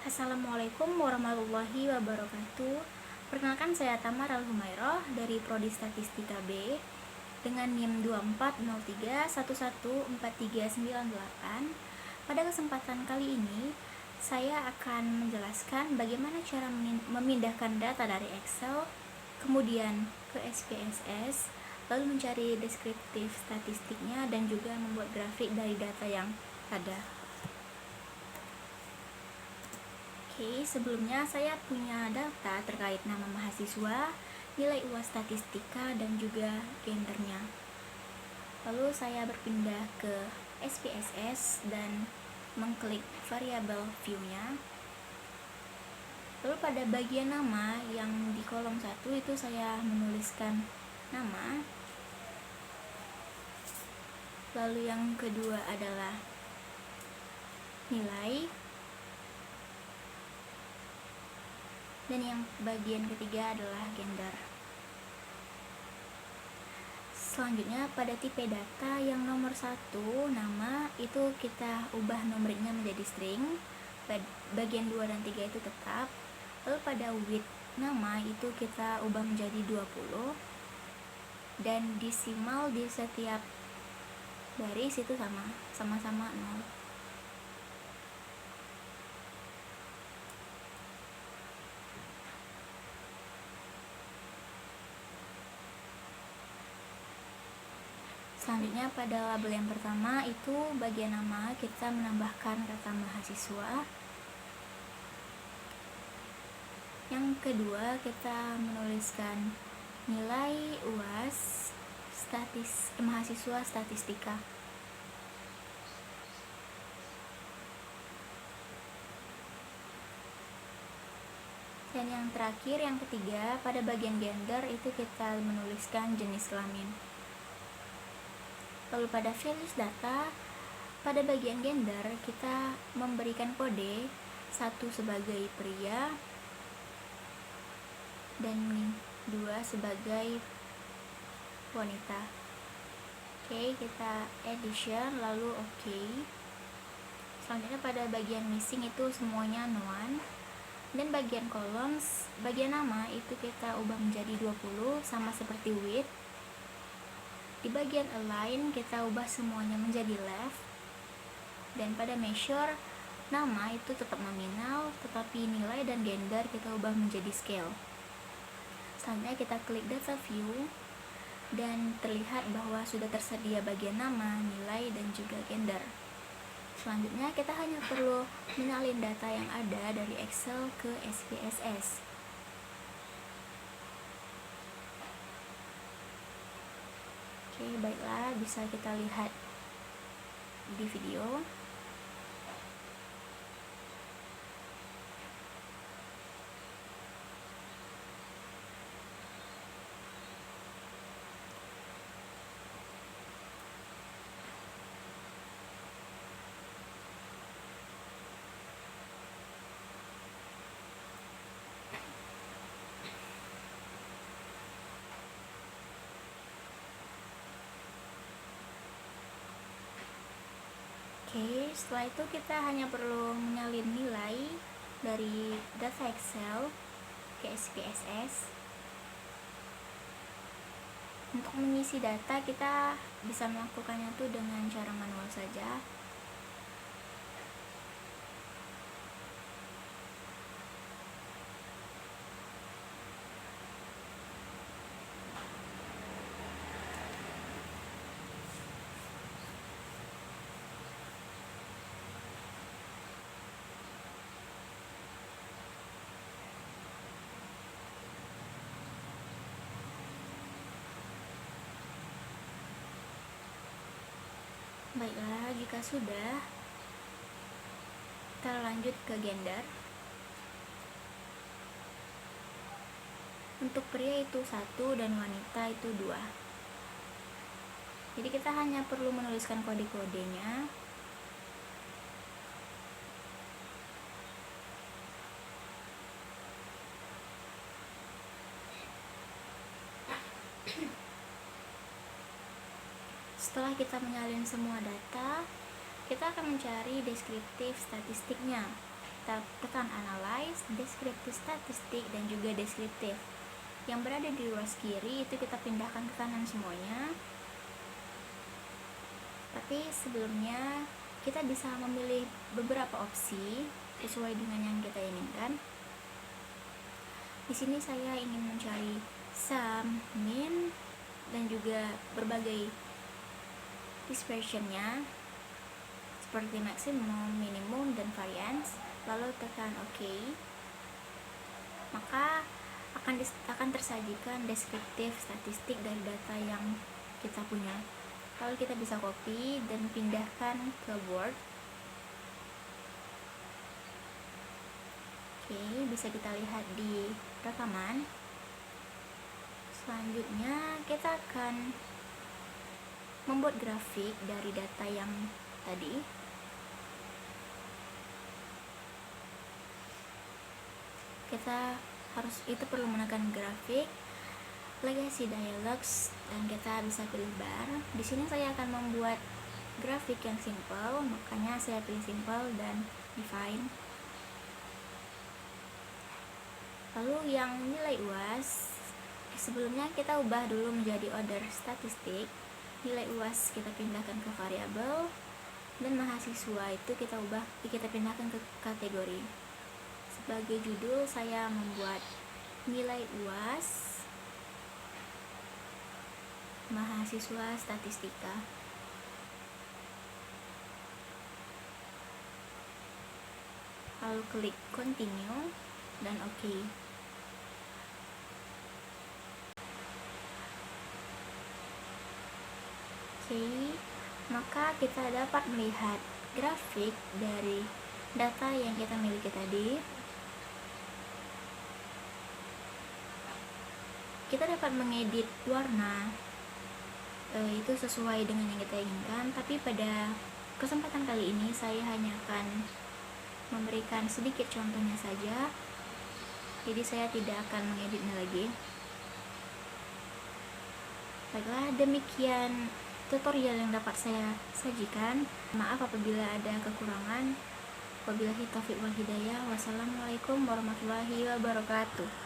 Assalamualaikum warahmatullahi wabarakatuh. Perkenalkan, saya Tamar Al-Humairah dari Prodi Statistika B dengan NIM 2403114398. Pada kesempatan kali ini saya akan menjelaskan bagaimana cara memindahkan data dari Excel kemudian ke SPSS, lalu mencari deskriptif statistiknya dan juga membuat grafik dari data yang ada. Oke, sebelumnya saya punya data terkait nama mahasiswa, nilai UAS statistika, dan juga gendernya. Lalu saya berpindah ke SPSS dan mengklik variabel view-nya. Lalu pada bagian nama yang di kolom 1 itu saya menuliskan nama. Lalu yang kedua adalah nilai. Dan yang bagian ketiga adalah gender. Selanjutnya pada tipe data yang nomor 1 nama itu kita ubah numeriknya menjadi string. Bagian 2 dan 3 itu tetap. Lalu pada width nama itu kita ubah menjadi 20. Dan desimal di setiap baris itu sama-sama 0. Selanjutnya pada label yang pertama itu bagian nama kita menambahkan kata mahasiswa. Yang kedua kita menuliskan nilai UAS mahasiswa statistika. Dan yang terakhir, yang ketiga, pada bagian gender itu kita menuliskan jenis kelamin. Lalu pada values data, pada bagian gender kita memberikan kode 1 sebagai pria dan 2 sebagai wanita. Oke, kita addition lalu oke. Selanjutnya pada bagian missing itu semuanya non. Dan bagian columns, bagian nama itu kita ubah menjadi 20 sama seperti width. Di bagian align kita ubah semuanya menjadi left. Dan pada measure nama itu tetap nominal, tetapi nilai dan gender kita ubah menjadi scale. Selanjutnya kita klik data view dan terlihat bahwa sudah tersedia bagian nama, nilai, dan juga gender. Selanjutnya kita hanya perlu menyalin data yang ada dari Excel ke SPSS. Oke, baiklah, bisa kita lihat di video. Oke, setelah itu kita hanya perlu menyalin nilai dari data Excel ke SPSS. Untuk mengisi data kita bisa melakukannya tuh dengan cara manual saja. Baiklah, jika sudah, kita lanjut ke gender. Untuk pria itu 1 dan wanita itu 2. Jadi kita hanya perlu menuliskan kode-kodenya. Setelah kita menyalin semua data, kita akan mencari deskriptif statistiknya. kita tekan analyze, deskriptif statistik, dan juga deskriptif. Yang berada di ruas kiri itu kita pindahkan ke kanan semuanya. Tapi sebelumnya kita bisa memilih beberapa opsi sesuai dengan yang kita inginkan. Di sini saya ingin mencari sum, min, dan juga berbagai dispersionnya seperti maksimum, minimum, dan variance. Lalu tekan OK, maka akan tersajikan deskriptif statistik dari data yang kita punya. Lalu kita bisa copy dan pindahkan ke Word. Oke, bisa kita lihat di rekaman. Selanjutnya kita akan membuat grafik dari data yang tadi. Itu perlu menekan grafik, legacy dialogs, dan kita bisa pilih bar. Di sini saya akan membuat grafik yang simple, makanya saya pilih simple dan define. Lalu yang nilai UAS, sebelumnya kita ubah dulu menjadi order statistik. Nilai UAS kita pindahkan ke variabel, dan mahasiswa itu kita pindahkan ke kategori. Sebagai judul saya membuat nilai UAS mahasiswa statistika. Lalu klik continue dan OK. Oke, maka kita dapat melihat grafik dari data yang kita miliki tadi. Kita dapat mengedit warna itu sesuai dengan yang kita inginkan, tapi pada kesempatan kali ini saya hanya akan memberikan sedikit contohnya saja, jadi saya tidak akan mengeditnya lagi. Baiklah, demikian tutorial yang dapat saya sajikan. Maaf apabila ada kekurangan. Wabillahi taufiq wal hidayah. Wassalamualaikum warahmatullahi wabarakatuh.